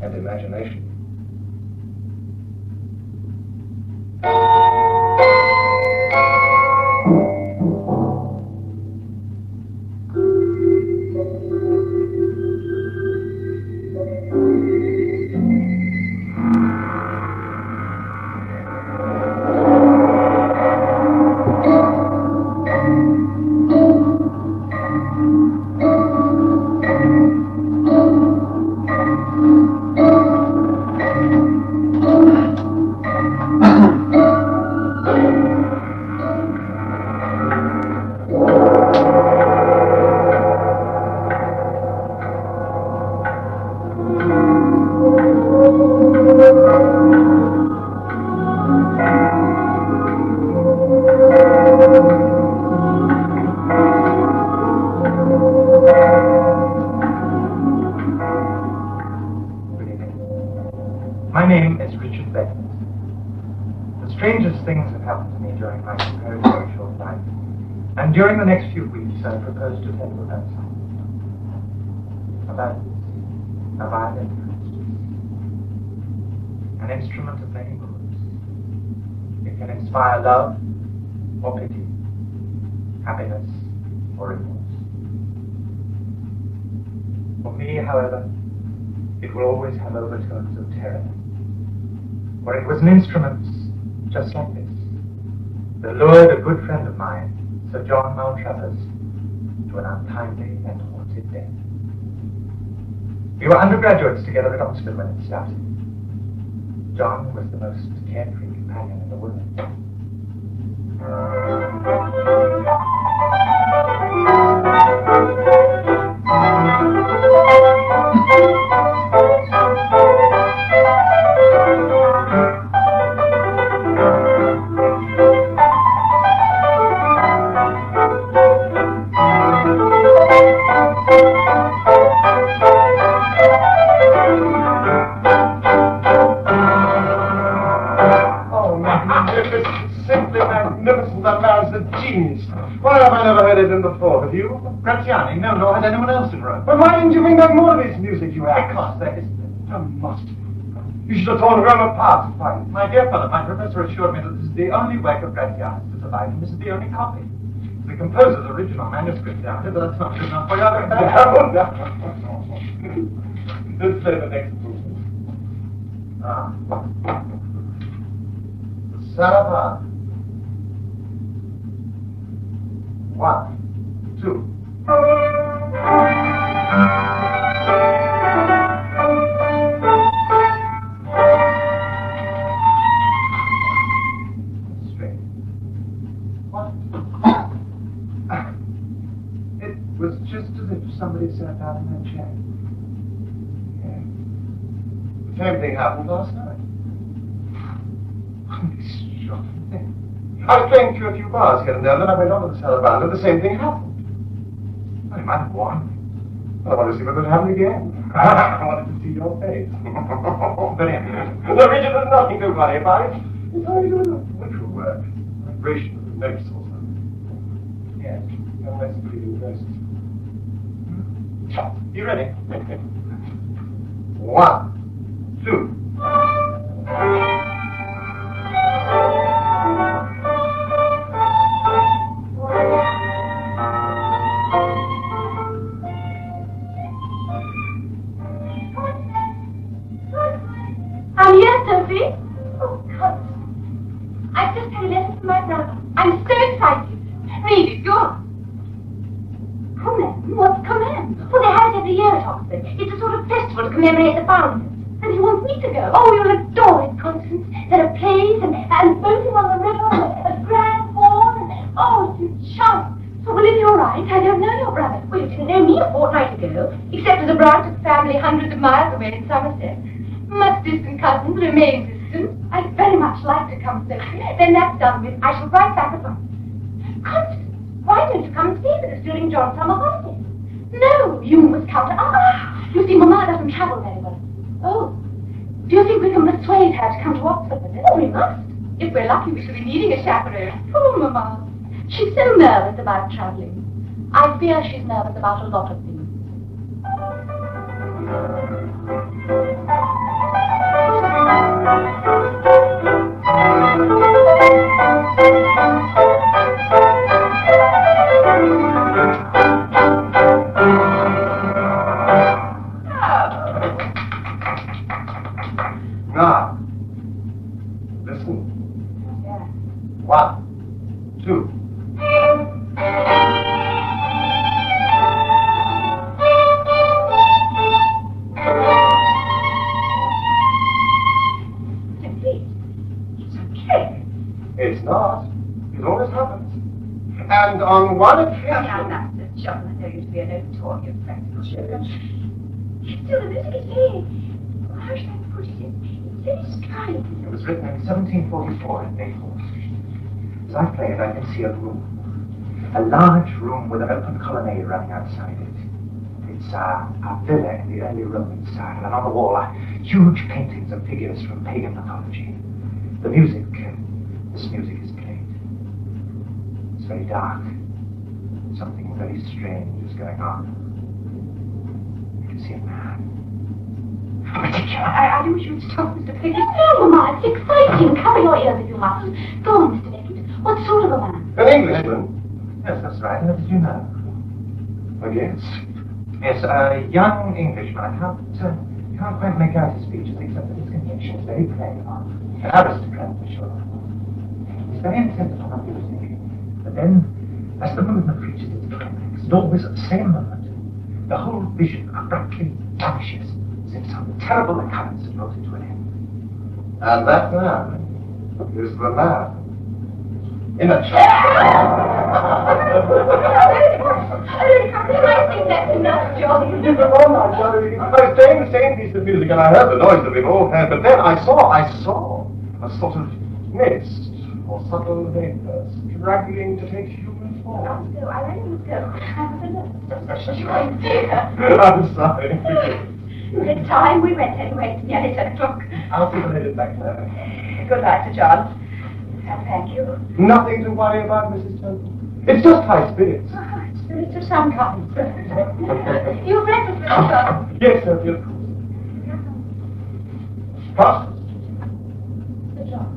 and imagination. My name is Richard Beckett. The strangest things have happened to me during my comparatively short life, and during the next few weeks I propose to tell you about some. About a violin, for instance. An instrument of many moods. It can inspire love or pity, happiness or remorse. For me, however, it will always have overtones of terror. For it was an instrument just like this that lured a good friend of mine, Sir John Maltravers, to an untimely and haunted death. We were undergraduates together at Oxford when it started. John was the most carefree companion in the world. Why have I never heard it in before? Have you? Graziani? No, nor had anyone else in Rome. But why didn't you bring back more of his music, you ass? Because there is... There must be. You should have torn Rome apart to find it. My dear fellow, my professor assured me that this is the only work of Graziani to survive, and this is the only copy. The composer's original manuscript down here, but that's not good enough for you. No. Let's play the next movement. The Sarabande. 1, 2. Strange. What? It was just as if somebody sat down in that chair. Yeah. The same thing happened last night. Shocking thing. I was playing through a few bars here and there, then I went on to the Sarabande, and the same thing happened. Well, you might have won. I wanted to see whether it happened again. I wanted to see your face. Very amusing. No, Richard, there's nothing to worry about. It's only doing a wonderful work. Vibration of the notes or something. Yes, no less bleeding verses. You ready? 1, 2. I'm here, Sophie. Oh, Constance. I've just had a letter from my brother. I'm so excited. Read it, go on. Comment? What's comment? Well, they have it every year at Oxford. It's a sort of festival to commemorate the founders. And he wants me to go. Oh, you'll adore it, Constance. There are plays and boating on the river and a grand hall. And, oh, it's charming. So, well, if you're right, I don't know your brother. Well, you didn't know me a fortnight ago, except as a branch of the family hundreds of miles away in Somerset. Much distant cousins remain distant. I'd very much like to come, Sophie. Then that's done with. I shall write back at once. Constance, why don't you come and stay with us during John's summer holidays? No, you must come to... you see, Mamma doesn't travel very well. Oh, do you think we can persuade her to come to Oxford with us? Oh, we must. If we're lucky, we shall be needing a chaperone. Poor Mamma. She's so nervous about traveling. I fear she's nervous about a lot of things. on one Now, occasion... Master John, I know you to be a notorious practical joker. Still, the music is very... How should I put it? It's very strident. It was written in 1744 at Naples. As I play it, I can see a room. A large room with an open colonnade running outside it. It's a villa in the early Roman style, and on the wall are huge paintings of figures from pagan mythology. The music, this music is played. It's very dark. Something very strange is going on. I can see a man. I do wish you would stop, Mr. Beckett. No, Mama, it's exciting. Cover your ears if you must. Go on, Mr. Beckett. What sort of a man? An Englishman? Yes, that's right. How did you know? I guess. Yes, a young Englishman. I can't quite make out his features except that his complexion is very plain. An aristocrat, for sure. He's very intent upon our music. But then, as the movement reaches its climax, and always at the same moment, the whole vision abruptly vanishes as if some terrible occurrence had brought it to an end. And that man is the man in a chair. I really can't believe I think that's enough, John. It was all night, Johnny. I was playing the same piece of music and I heard the noise of it all hand, but then I saw a sort of mist or subtle vapor struggling to take human form. So I really must go. I was a joint theatre. I'm sorry. It's time we went anyway. It's nearly 10 o'clock. I'll see the ladies back there. Good night, Sir John. And thank you. Nothing to worry about, Mrs. Temple. It's just high spirits. Oh, spirits of some kind. You breakfast, Mr. John. Yes, sir, of course. Constance. Sir John.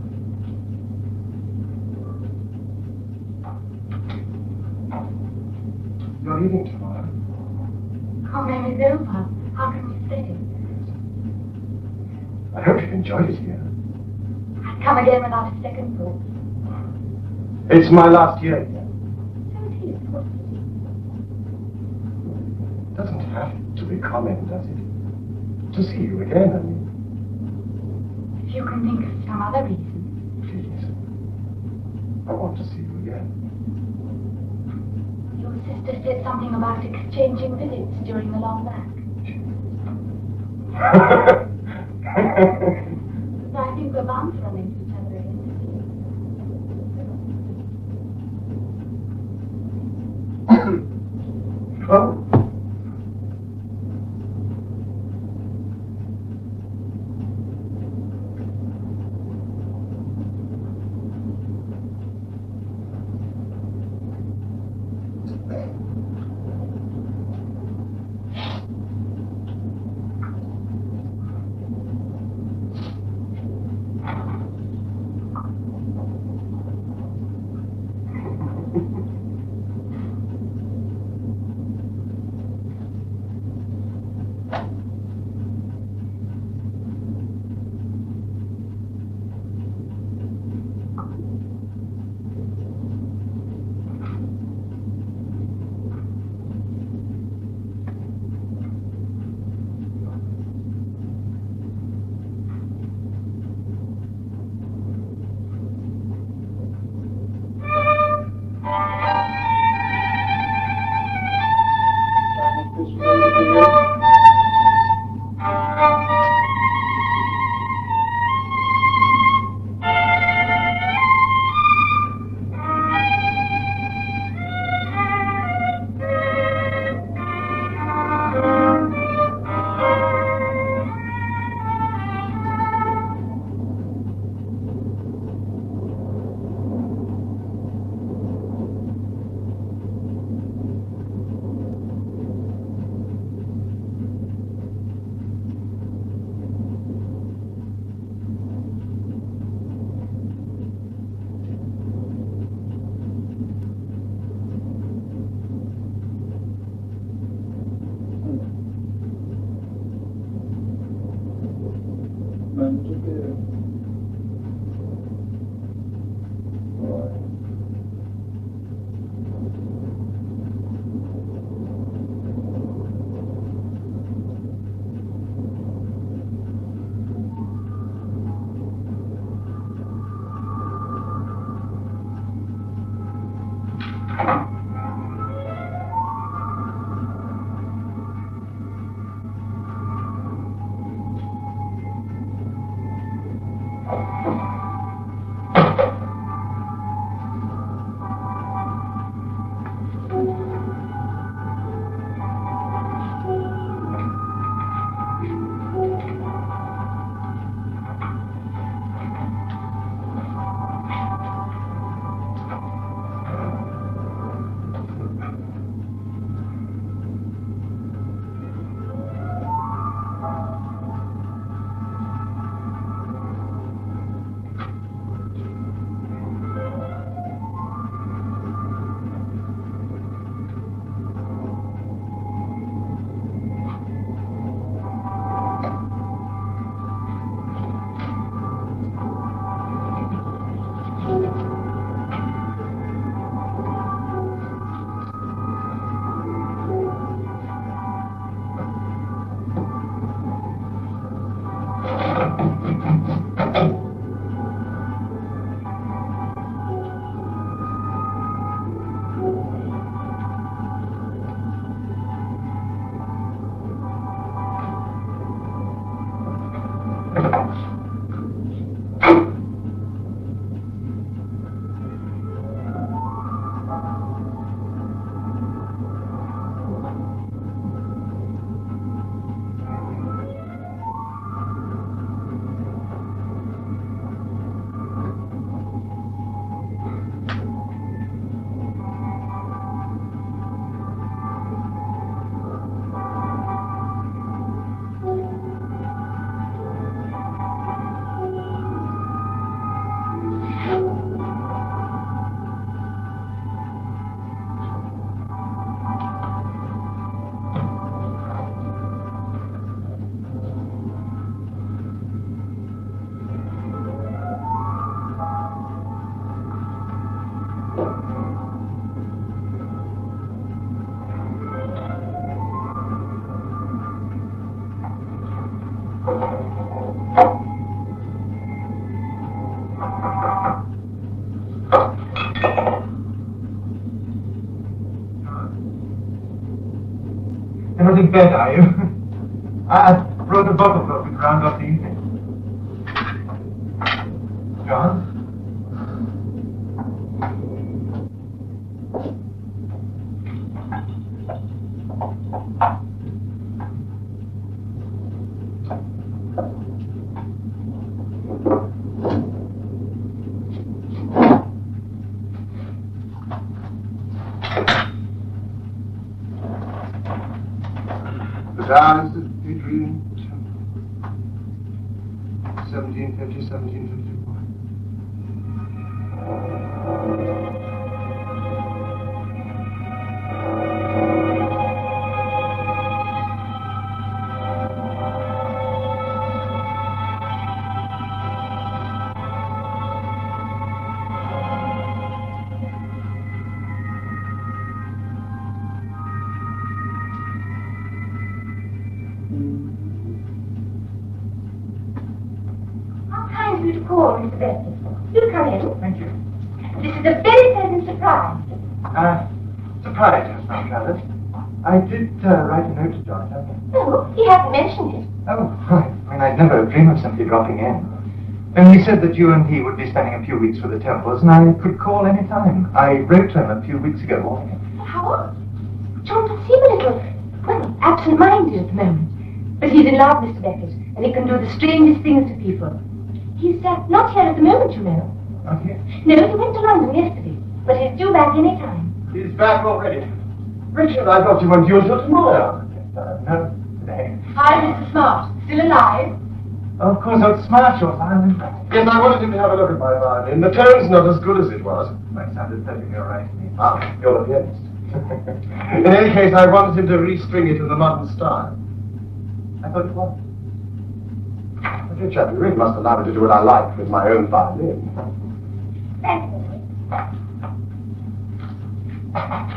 You're leaving tomorrow. Coming is over. How can we stay? I hope you've enjoyed it here. I'd come again without a second thought. It's my last year here. So it is. It doesn't have to be common, does it? To see you again, I mean. If you can think of some other reason. Please. I want to see you again. Your sister said something about exchanging visits during the long back. So I think we're bound to run into each other again. Oh. You're not in bed, are you? I brought a bottle book to round off the evening. John? Dance of Adrian, 1750, 1751. To call, Mr. Beckett. Do come in. Thank you. This is a very pleasant surprise. Surprised, Miss Travis. I did write a note to Jonathan. Oh, he hasn't mentioned it. Oh, right. I mean, I'd never dream of simply dropping in. And he said that you and he would be spending a few weeks with the Temples, and I could call any time. I wrote to him a few weeks ago morning. How odd. John does seem a little, well, absent-minded at the moment. But he's in love, Mr. Beckett, and he can do the strangest things to people. He's not here at the moment, you know. Not here? No, he went to London yesterday, but he's due back any time. He's back already. Richard, I thought you weren't due until tomorrow. No, today. Hi, Mr. Smart. Still alive? Of course, that's smart, your violin. Yes, I wanted him to have a look at my violin. The tone's not as good as it was. That sounded perfectly all right to me. Ah, you're the pianist. In any case, I wanted him to restring it in the modern style. I thought it was. Richard, you really must allow me to do what I like with my own violin. Thank you.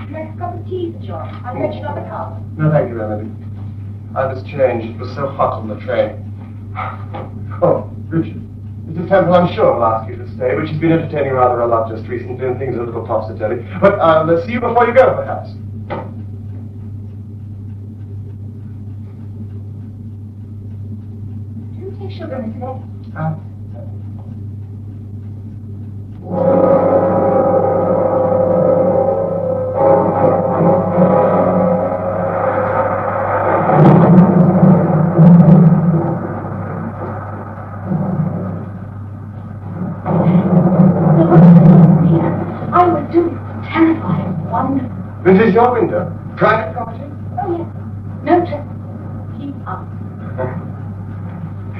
Make a cup of tea, Sir John. I'll fetch you another cup. No, thank you, Emily. I was changed. It was so hot on the train. Oh, Richard. Mrs. Temple, I'm sure, will ask you to stay, but she's been entertaining rather a lot just recently, and things are a little topsy-turvy. But let's see you before you go, perhaps. Sugar, Mr. Beckett. I would do it. Terrifying, wonderful. This is your window? Private property? Oh, yes. No trespassing. Keep up.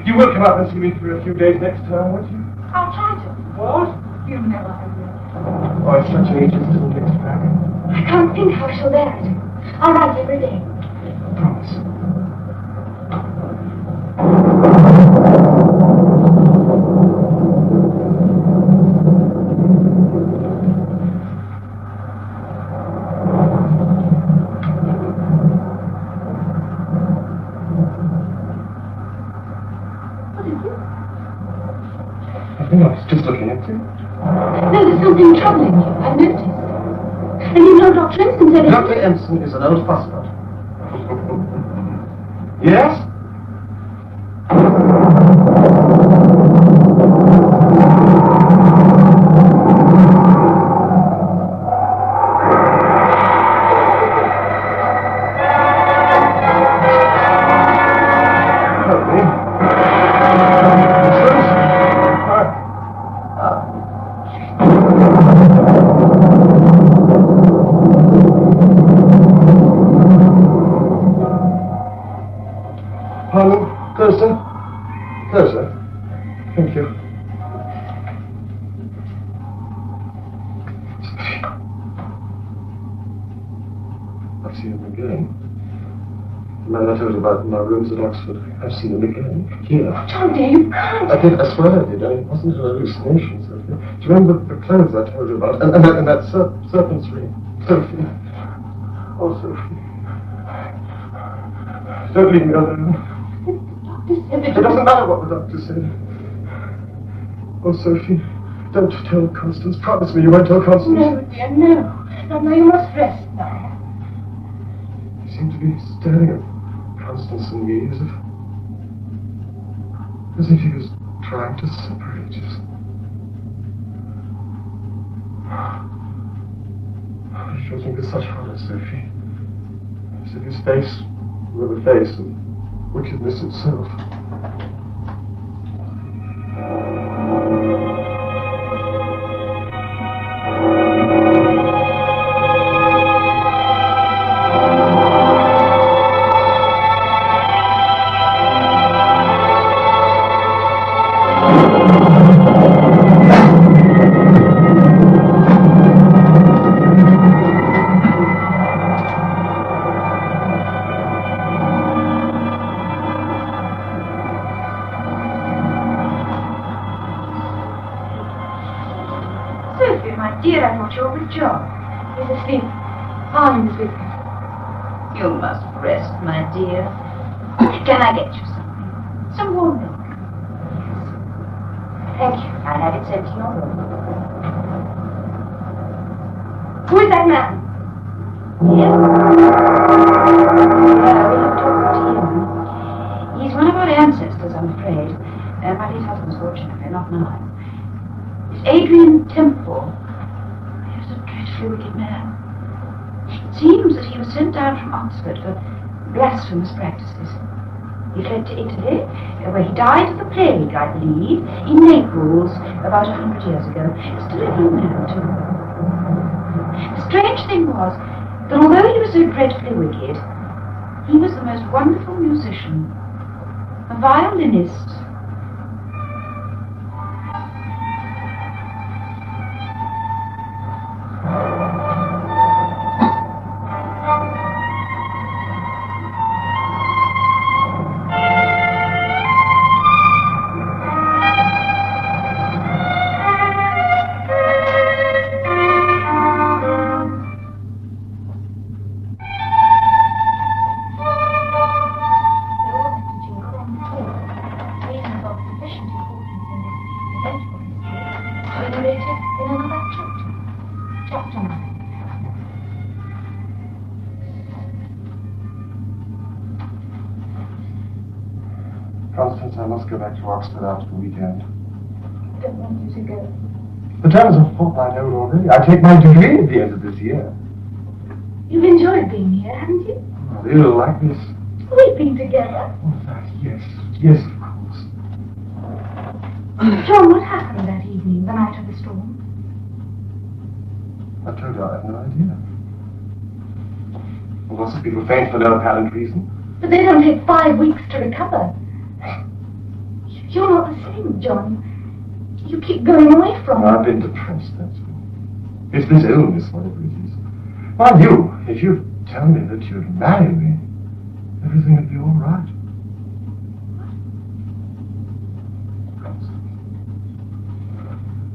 You will come up and see me for a few days next term, won't you? I'll try to. What? You know I will. Oh, it's such an ancient little mixed bag. I can't think how I shall bear it. I'll write every day. Promise. I was just looking at you. No, there's something troubling you, I've noticed. And you know Dr. Empson said it... Dr. Empson is an old fossil. Yes? Closer. Closer. Thank you. I've seen him again. The man I told you about in my rooms at Oxford. I've seen him again. Here. John, dear, you can't. I did. I swear I did. It wasn't an hallucination, Sophie. Do you remember the clothes I told you about? And that serpent's ring? Sophie. Oh, Sophie. Don't leave me alone. Doctor It doesn't matter what the doctor said. Oh, Sophie, don't tell Constance. Promise me you won't tell Constance. No, dear, no. No, you must rest now. You seem to be staring at Constance and me as if he was trying to separate us. He fills me with such horror, Sophie. As if his face were the face of wickedness itself. Dear, I thought you were with John. He's asleep. Arlen is with him. You must rest, my dear. Can I get you something? Some warm milk? Thank you. I'll have it sent to your room. Who is that man? Him? Yeah, we have talked to him. He's one of our ancestors, I'm afraid. But his husband's, fortunately, not mine. It's Adrian Temple. Wicked man. It seems that he was sent down from Oxford for blasphemous practices. He fled to Italy, where he died of the plague, I believe, in Naples about 100 years ago. Still a young man, too. The strange thing was that although he was so dreadfully wicked, he was the most wonderful musician, a violinist. Constance, I must go back to Oxford after the weekend. I don't want you to go. The term is a fortnight old already. I take my degree at the end of this year. You've enjoyed being here, haven't you? Oh, you like this? We've been together. Oh, that, yes. Yes, of course. John, what happened that evening, the night of the storm? I told you I have no idea. Well, lots of people faint for no apparent reason. But they don't take 5 weeks to recover. You're not the same, John. You keep going away from I've been depressed, that's all. It's this illness, whatever it is. Mind you, if you'd tell me that you'd marry me, everything would be all right. Constance,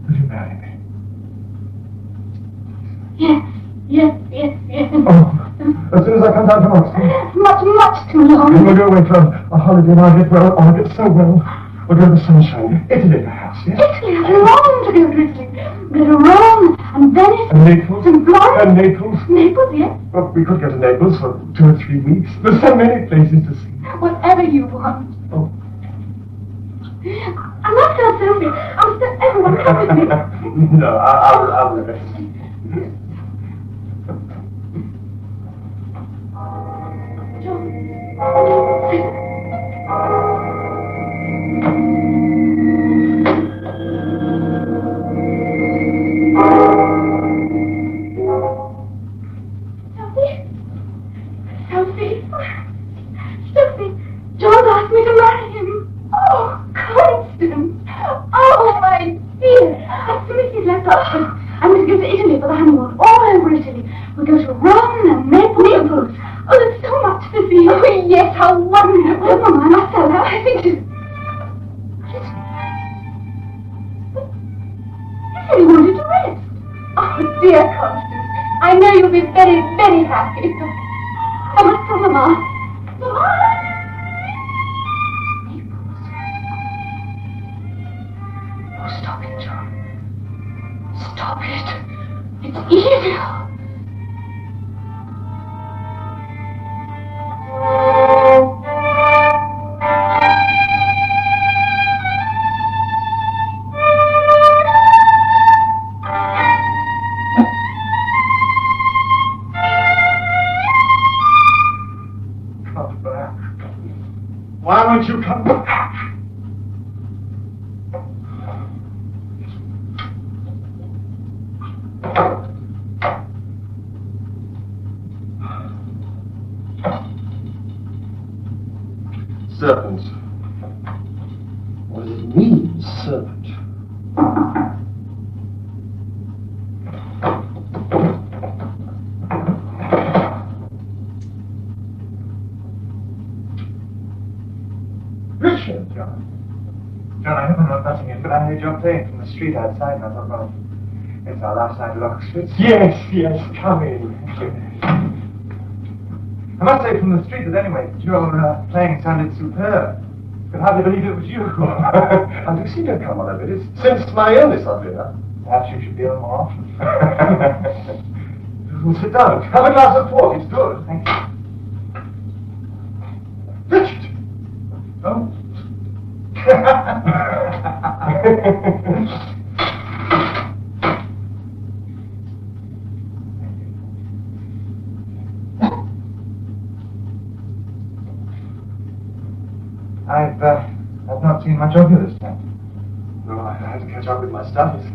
will you marry me? Yes. Oh, as soon as I come down from Oxford. Much too long. And we'll go away for a holiday and I'll get well. I'll get so well. We'll go to the sunshine. Italy, perhaps, yes? Italy, I long to go to Italy. Go to Rome and Venice. And Naples. And Florence. And Naples. Naples, yes. Well, we could go to Naples for 2 or 3 weeks. There's so many places to see. Whatever you want. Oh. I'm not going to Sophie. I'm still everyone come with me. No, I'll rest. Sophie, John asked me to marry him. Oh, Constance. Oh, my dear. As soon as he's left Oxford, I'm going to go to Italy for the honeymoon. All over Italy. We'll go to Rome and Naples. Oh, there's so much to see. Oh, yes, how wonderful. Oh, Mama, I must tell her. I think she's... You said you wanted to rest. Oh, dear Constance. I know you'll be very, very happy. I must tell Mama. Mama! Naples. Stop it, John. Stop it. It's evil. Why won't you come back? Serpent. What does it mean, serpent? Richard, John, I hope I'm not butting in, but I heard your playing from the street outside, and I thought, well, it's our last night at Oxford. Yes, come in. I must say from the street that anyway, your playing sounded superb. Could hardly believe it was you. I've seen you come on a bit. It's since my illness, oddly enough. Perhaps you should be on more often. Well, sit down. Have a glass of port. It's good. Thank you. Richard! Oh. I've not seen much of you this time. No, I had to catch up with my studies.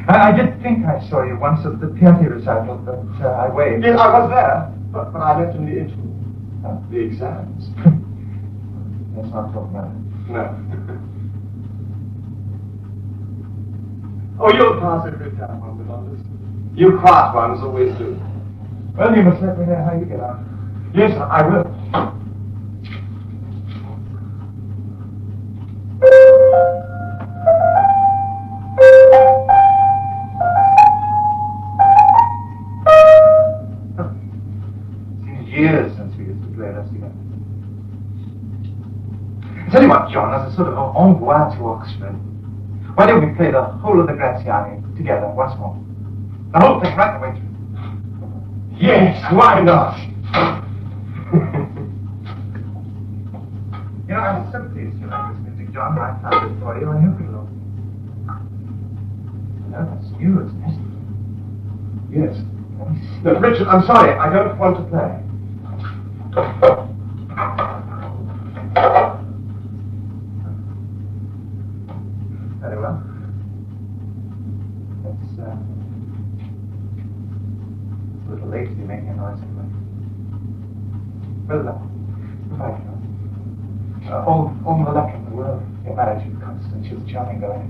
I did think I saw you once at the Piatti recital, but I waved. Yes, I was there, but I left in the interim. The exams. Let's not talk about it. No. Oh, you'll pass every time one with others. You quiet ones always do. Well, you must let me know how you get on. Yes, I will. Years since we used to play this together. Tell you what, John, as a sort of envoi to Oxford, why don't we play the whole of the Graziani together once more? The whole thing right the way through. Yes, why not? You know, I'm so pleased you like this music, John. I found it for you. I hope it'll... No, that's you, isn't it? Yes. No, Richard, I'm sorry. I don't want to play. Very well. It's a little late to be making a noise anyway. Well, goodbye, John. All the luck in the world. Your marriage with Constance, she's a charming girl.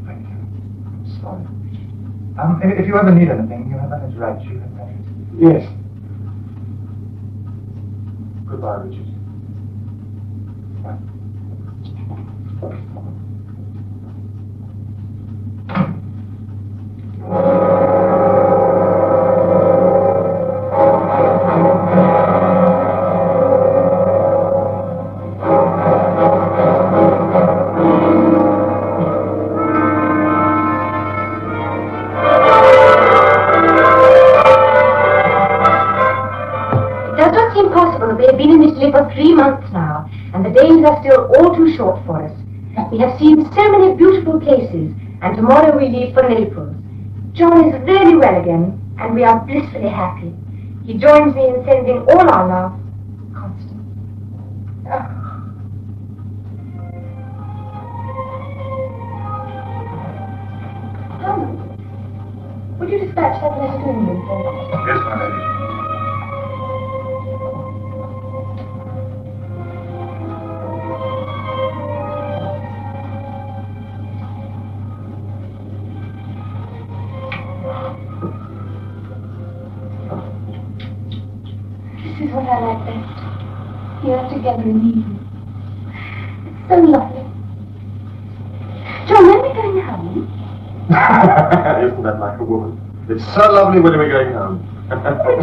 Thank you. I'm sorry. If you ever need anything, you have nothing to write. You have nothing. Yes. Goodbye, Richard. Bye. For 3 months now, and the days are still all too short for us. We have seen so many beautiful places, and tomorrow we leave for Naples. John is really well again, and we are blissfully happy. He joins me in sending all our love. Constance. John, would you dispatch that letter to England for me? Yes, my lady. This is what I like best. Here together in the evening. It's so lovely. John, when are we going home? Isn't that like a woman? It's so lovely when we're going home. We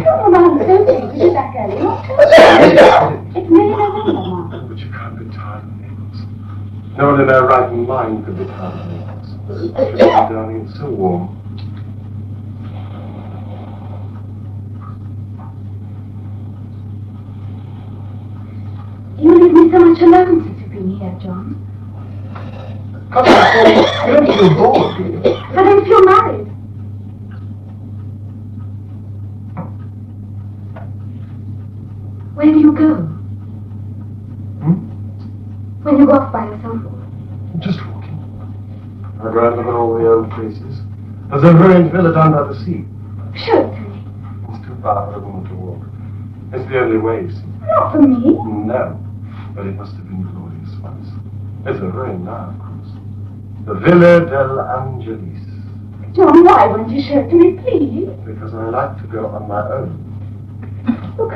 come around so late. We get back early. It's nearly November now. But you can't be tired of Naples. No one in their right mind could be found in Naples. Darling, it's so warm. You leave me so much alone since you've been here, John. Constance, you don't feel bored, do you? I don't feel married. Where do you go? When you go off by yourself? Just walking. I go out and look at all the old places. There's a ruined villa down by the sea. Show it to me. It's too far for a woman to walk. It's the only way, you see. Not for me. No, but it must have been glorious once. It's a ruin now, of course. The Villa del Angelis. John, why won't you show it to me, please? Because I like to go on my own. Look,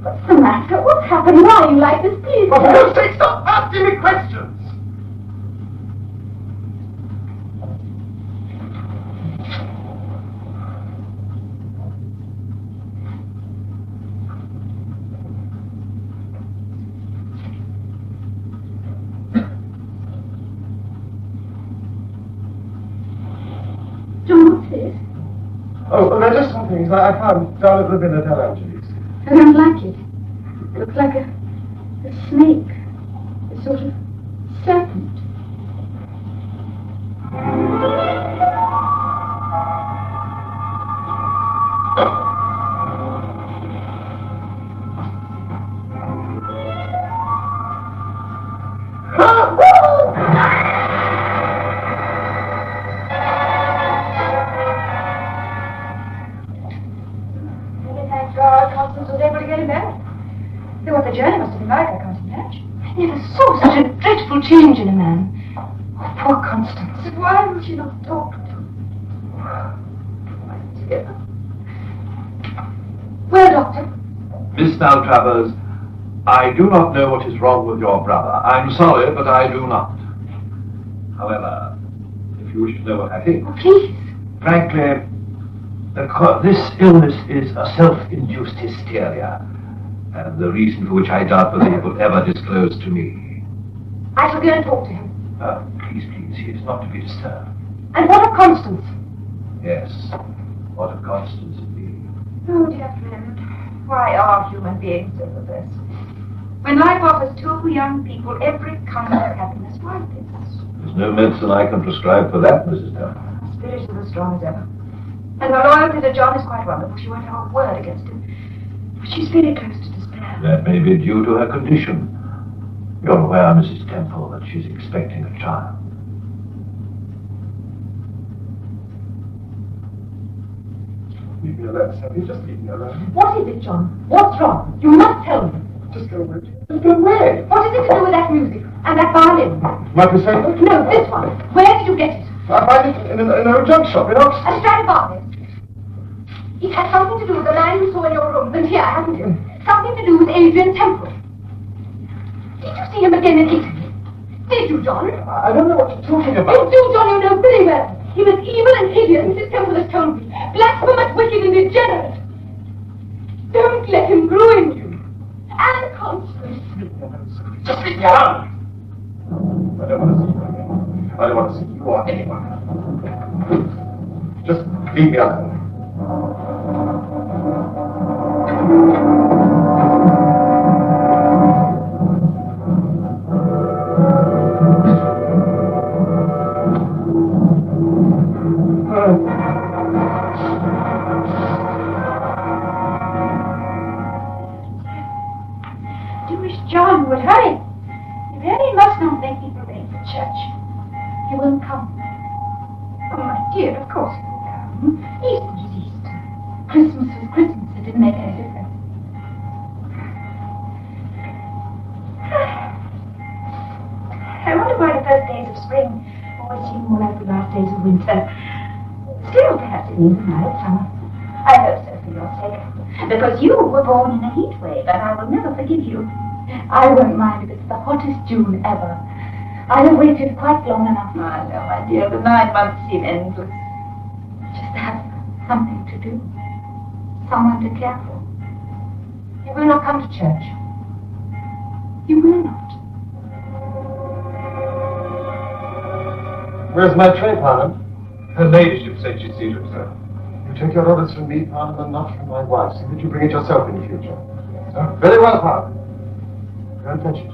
what's the matter? What's happened? Why are you like this, please? For God's sake, stop asking me questions! John, what's this? Oh, they're just some things I found down at the Villa del Angelis. I don't like it. It looks like a snake. A sort of serpent. Constance was able to get him back. Though what the journey must have been like, I can't imagine. I never saw such a dreadful change in a man. Oh, poor Constance. But why will she not talk to him? My dear. Well, Doctor? Miss Maltravers, I do not know what is wrong with your brother. I'm sorry, but I do not. However, if you wish to know what I think... Oh, please. Frankly, this illness is a self-induced hysteria, and the reason for which I doubt whether he will ever disclose to me. I shall go and talk to him. Please, he is not to be disturbed. And what of Constance? Yes, what of Constance indeed? Oh, dear friend, why are human beings so perverse? When life offers two young people every kind of happiness, why this? There's no medicine I can prescribe for that, Mrs. Dunn. Her spirit is as strong as ever. And her loyalty to John is quite wonderful. She won't have a word against him. But she's very close to despair. That may be due to her condition. You're aware, Mrs. Temple, that she's expecting a child. Leave me alone, Sally. Just leave me alone. What is it, John? What's wrong? You must tell me. Just go away. Just go away. What is it to do with that music? And that violin? My Crusader? No, this one. Where did you get it? I find it in an old junk shop in Oxford. A Stradivarius. It had something to do with the man you saw in your room, and here, hasn't it? Something to do with Adrian Temple. Did you see him again in Italy? Did you, John? I don't know what you're talking about. You do, John, you know very well. He was evil and hideous, Mrs. Temple has told me. Blasphemous, wicked, and degenerate. Don't let him ruin you. And Constance. Just leave me alone. I don't want to see you again. I don't want to see you or anyone. Just leave me alone. Do wish John would hurry. You really must not make people wait for church. He won't come. Oh, my dear, of course he will come. Easter is Easter. Christmas was Christmas. It didn't make any difference. I wonder why the first days of spring always seem more like the last days of winter. Still, perhaps it means a mild summer. I hope so for your sake. Because you were born in a heat wave, and I will never forgive you. I won't mind if it's the hottest June ever. I have waited quite long enough. I know, my dear. The 9 months seem endless. Just to have something to do. Someone to care for. You will not come to church. You will not. Where's my tray, Parnham? Her ladyship said she'd see to it, sir. You take your orders from me, Parnham, and not from my wife. See that you bring it yourself in the future. Sir? Very well, Parnham. Go and fetch it.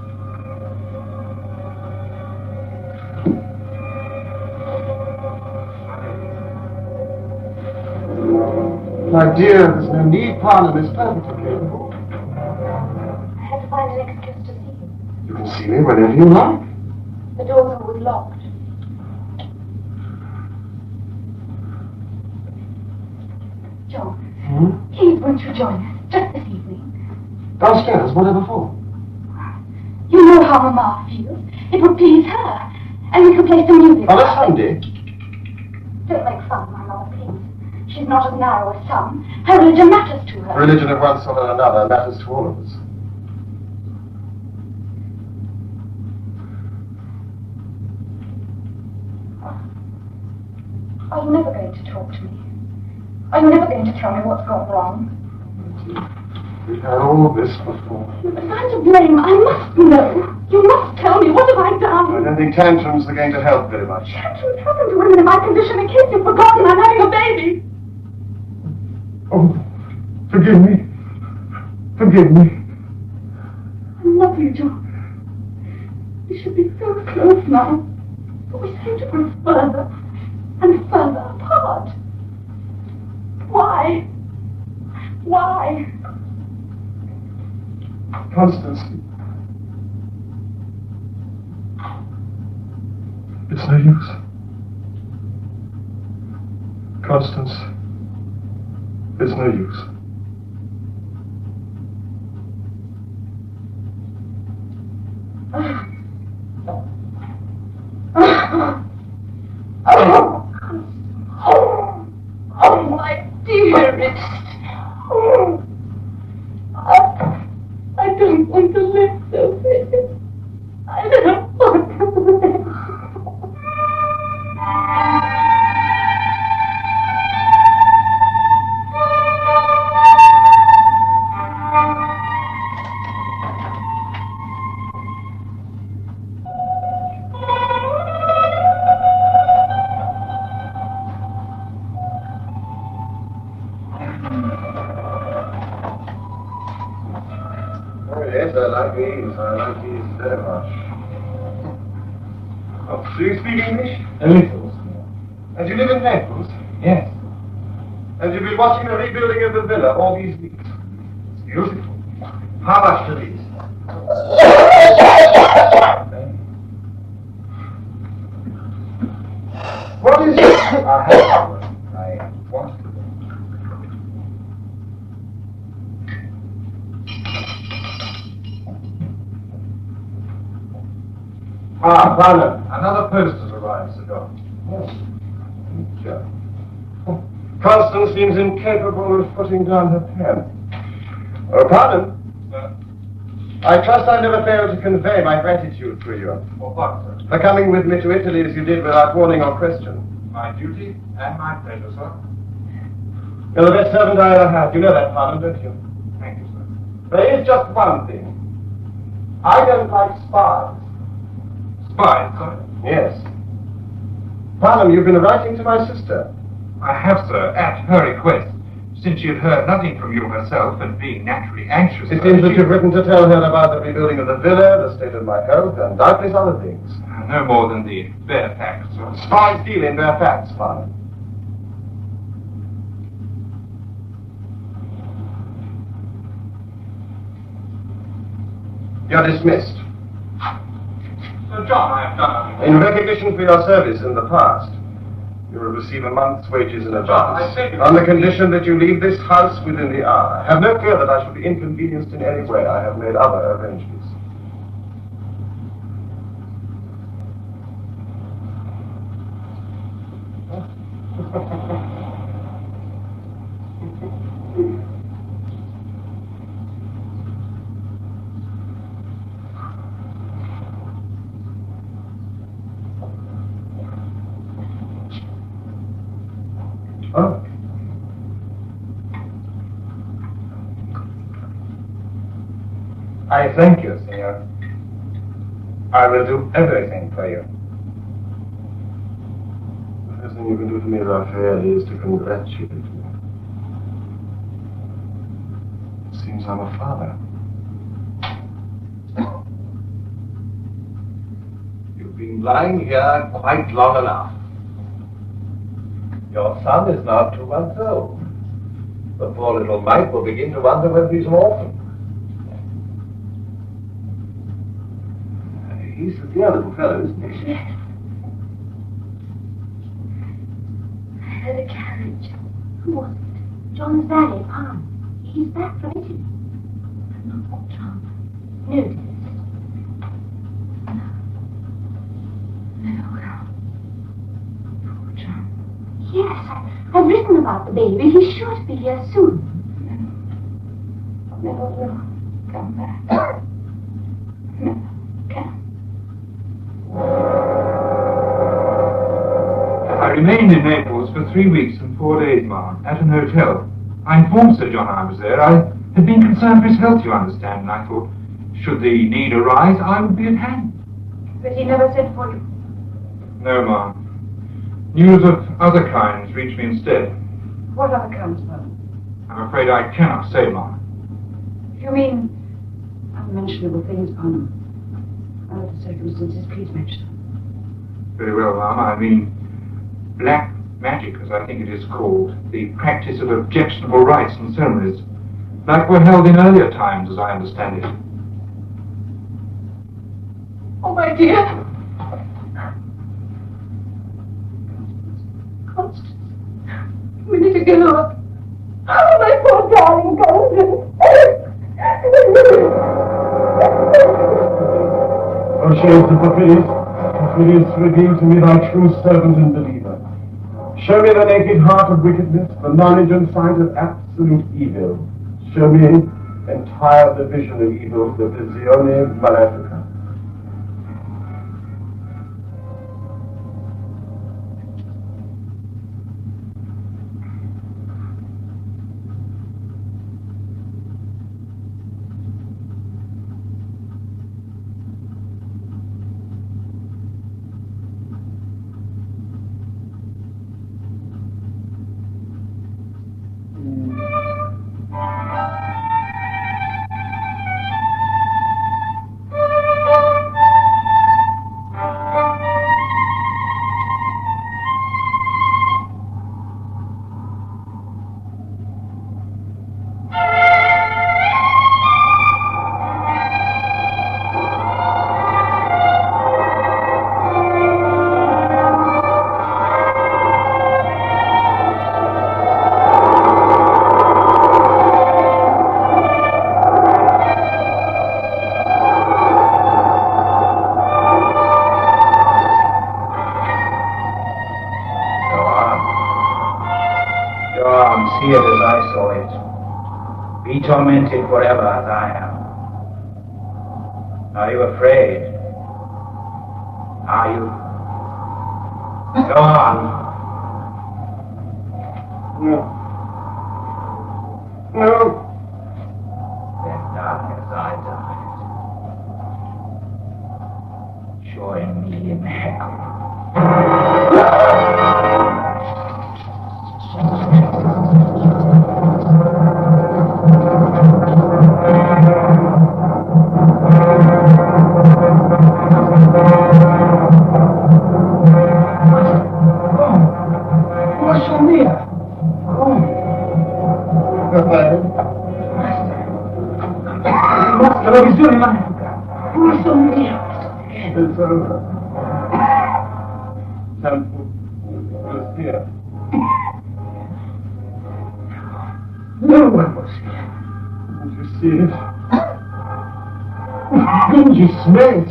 My dear, there's no need. Parnham is perfectly capable. I had to find an excuse to see you. You can see me whenever you like. The door's always locked. John, please won't you join us, just this evening? Downstairs, whatever for? You know how Mama feels. It would please her. And we could play some music. On a Sunday? Don't make fun of my mother, please. She's not as narrow as some. Her religion matters to her. Religion of one sort or another matters to all of us. Are you never going to talk to me? Are you never going to tell me what's gone wrong? We've had all of this before. If I'm to blame, I must know. You must tell me. What have I done? I don't think tantrums are going to help very much. Tantrums happen to women in my condition in case you've forgotten I'm having a baby. Oh, forgive me. Forgive me. I love you, John. We should be so close now. But we seem to grow further and further apart. Why? Why? Constance. It's no use. Constance. It's no use. Oh, my dearest. I don't want to live so big. I don't want to live. I like these very much. Oh, do you speak English? A little. And you live in Naples? Yes. And you've been watching the rebuilding of the villa all these weeks? It's beautiful. How much to these? What is it? I have one. I want to. Ah, Parnham. Another post has arrived, Sir John. Yes. Sure. Constance seems incapable of putting down her pen. Oh, Parnham. I trust I never failed to convey my gratitude to you. For what, sir? For coming with me to Italy as you did without warning or question. My duty and my pleasure, sir. You're the best servant I ever had. You know that, Parnham, don't you? Thank you, sir. There is just one thing. I don't like spies. Spies, sir? Yes. Parnham, you've been writing to my sister. I have, sir, at her request, since she had heard nothing from you herself and being naturally anxious. It seems that you've written to tell her about the rebuilding of the villa, the state of my health, and doubtless other things. No more than the bare facts, sir. Spies deal in bare facts, Parnham. You're dismissed. Sir John, I have done nothing. In recognition for your service in the past, you will receive a month's wages in advance, on the condition that you leave this house within the hour. Have no fear that I shall be inconvenienced in any way. I have made other arrangements. Oh. I thank you, senor. I will do everything for you. thing you can do for me, Raphael, is to congratulate me. It seems I'm a father. You've been lying here quite long enough. Your son is now 2 months old. The poor little mite will begin to wonder whether he's an orphan. He's a dear little fellow, isn't he? Yes. I heard a carriage. Who was it? John's valet, Palm. He's back from Italy. Not John. No, dearest. No. Poor John. Yes, I've written about the baby. He's sure to be here soon. No. Never will come back. Never can. I remained in Naples for 3 weeks and 4 days, ma'am, at an hotel. I informed Sir John I was there. I had been concerned for his health, you understand, and I thought, should the need arise, I would be at hand. But he never sent for you. No, ma'am. News of other kinds reached me instead. What other kinds, Mum? I'm afraid I cannot say, ma'am. You mean unmentionable things, Palm? Under the circumstances, please mention them. Very well, ma'am. I mean, black magic, as I think it is called, the practice of objectionable rites and ceremonies, like were held in earlier times, as I understand it. Oh, my dear. Constance. A minute ago. Oh, my poor darling Constance. O shades of Porphyrius, reveal to me thy true servant and believer. Show me the naked heart of wickedness, the knowledge and sight of absolute evil. Show me entire division of evil, the visione malefica. See it as I saw it. Be tormented forever as I am. Are you afraid? Are you? Go on. No. No. Then die as I died. Join me in hell. It's over. Temple was here. No one was here. Did you see it? Didn't you smell it?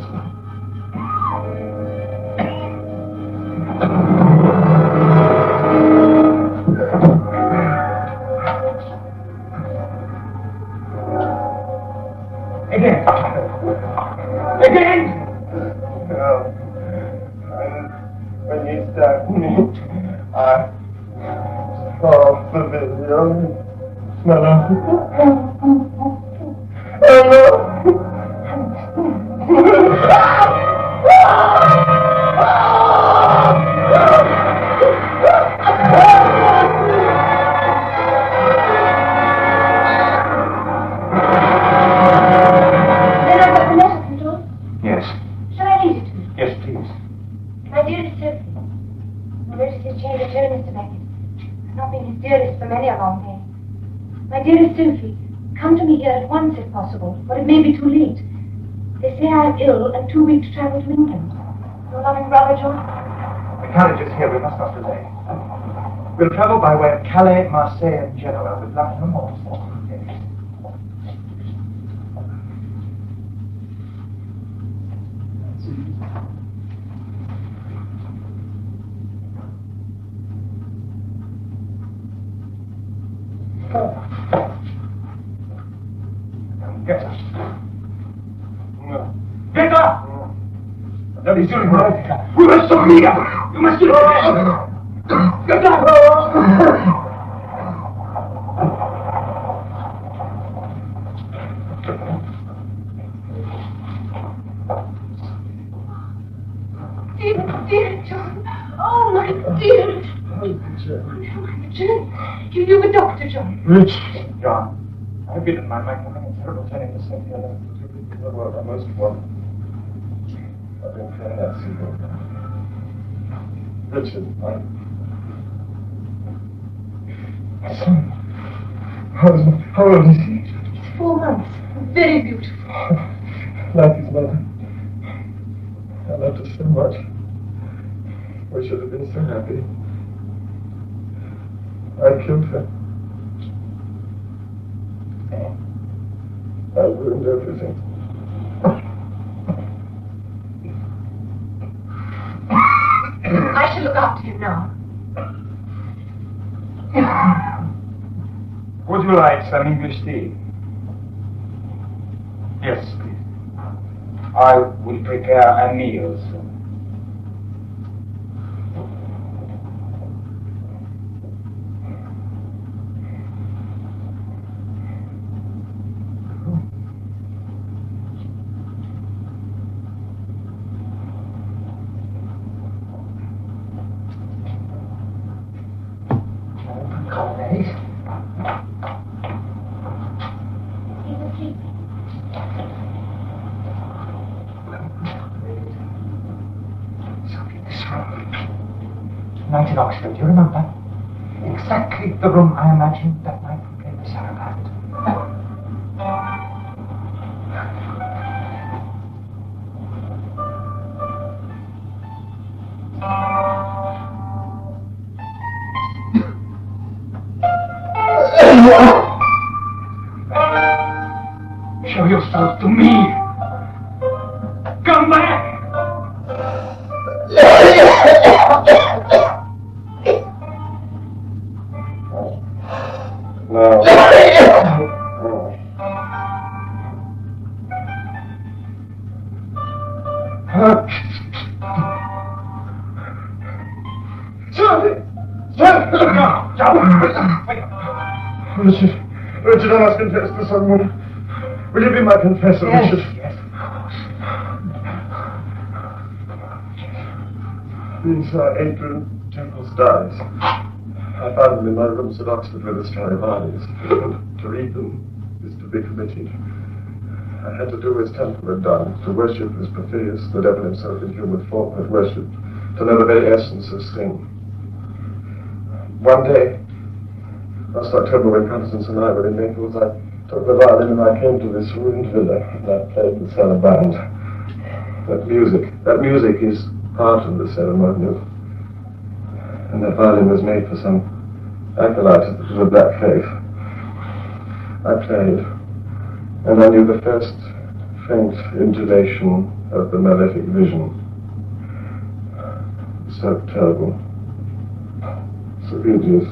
When you stabbed me, I saw the video and smell of it. been his dearest for many a long day. My dearest Sophie, come to me here at once if possible, but it may be too late. They say I am ill and too weak to travel to England. Your loving brother, John? The carriage is here. We must not delay. We'll travel by way of Calais, Marseille, and Genoa with luck no more. Yes. Get up. Get up! That is doing right. We must stop here. You must do it. Get up! Dear John. Oh, my dear. Richard, you're a doctor, John. Richard. John, I've been in my mind having a terrible turning to Cynthia. Well, I most want. I've been feeling that secret. Richard, my son. How old is he? He's 4 months. Very beautiful. Like his mother. I loved her so much. We should have been so happy. I killed her. I ruined everything. I shall look after him now. Would you like some English tea? Yes, please. I will prepare a meal soon. Night in Oxford, do you remember? Exactly the room I imagined that night we played the saraband. Show yourself to me! Come back! No. Richard, I must confess to someone. Will you be my confessor, Yes, Richard? yes, of course. These are Adrian Temple's diaries. I found them in my rooms at Oxford with the Stradivarius. To read them is to be committed. I had to do as Temple had done, to worship as Perseus, the devil himself in human form, had worshipped, to know the very essence of sin. One day, last October, when Constance and I were in Naples, I took the violin and I came to this ruined villa and I played the saraband. That music is part of the ceremonial. And that violin was made for some acolyte of the Black Faith. I played, and I knew the first faint intimation of the malefic vision. So terrible, so hideous.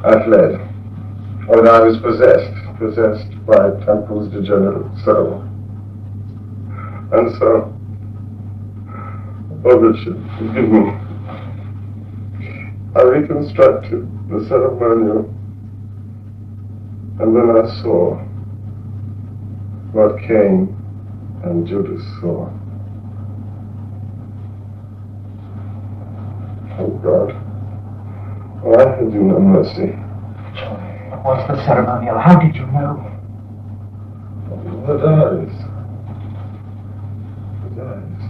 I fled, when I was possessed by Temple's degenerate soul. And so, oh Richard, forgive me. I reconstructed the ceremonial, and then I saw what Cain and Judas saw. Oh God, why had you no mercy? What was the ceremonial? How did you know? The diaries. The diaries.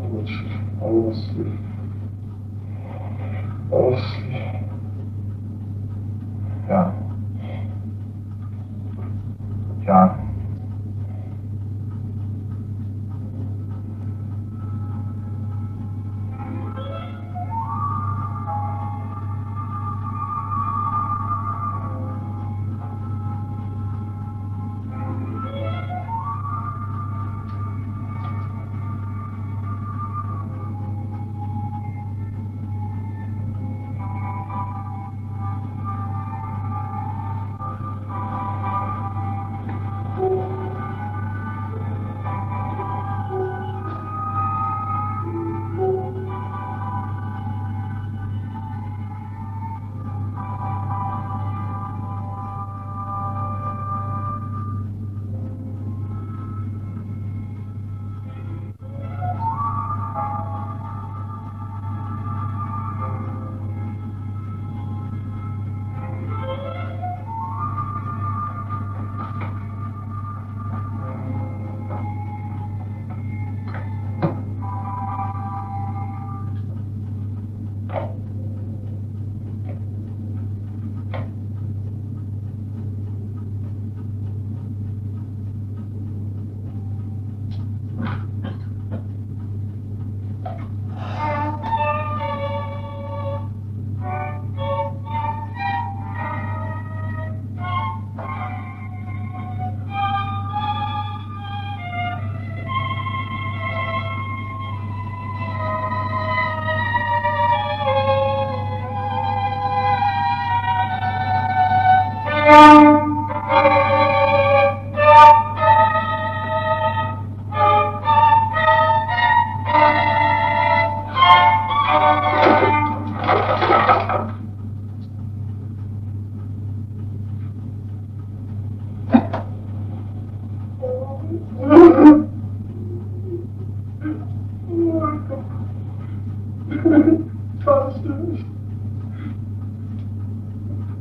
On which I must be. Fall asleep. John.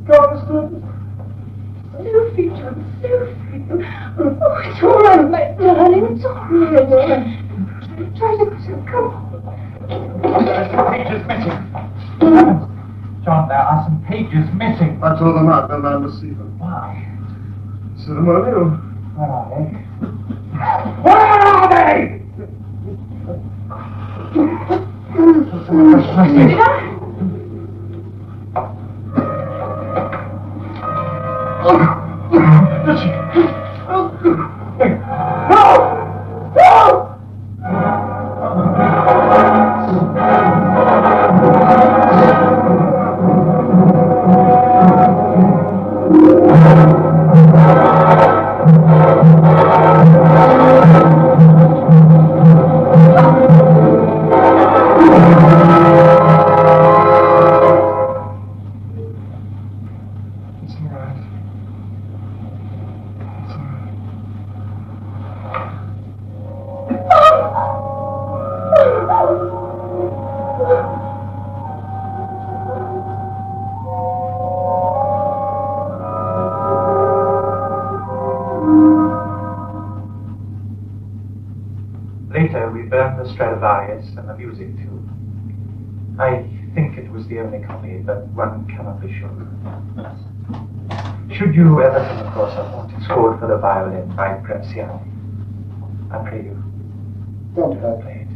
Constance. Sophie, John, Sophie. Oh, it's all right, my darling. It's all right. Try to come on. There are some pages missing. John, there are some pages missing. I tore them out. No man must see them. Why? Ceremonial. Where are they? Where are they? Did I? Did she? No! No! Later, we burned the Stradivarius and the music too. I think it was the only copy, but one cannot be sure. Should you ever come across a haunted score for the violin by Graziano, I pray you, Don't hurt. play it.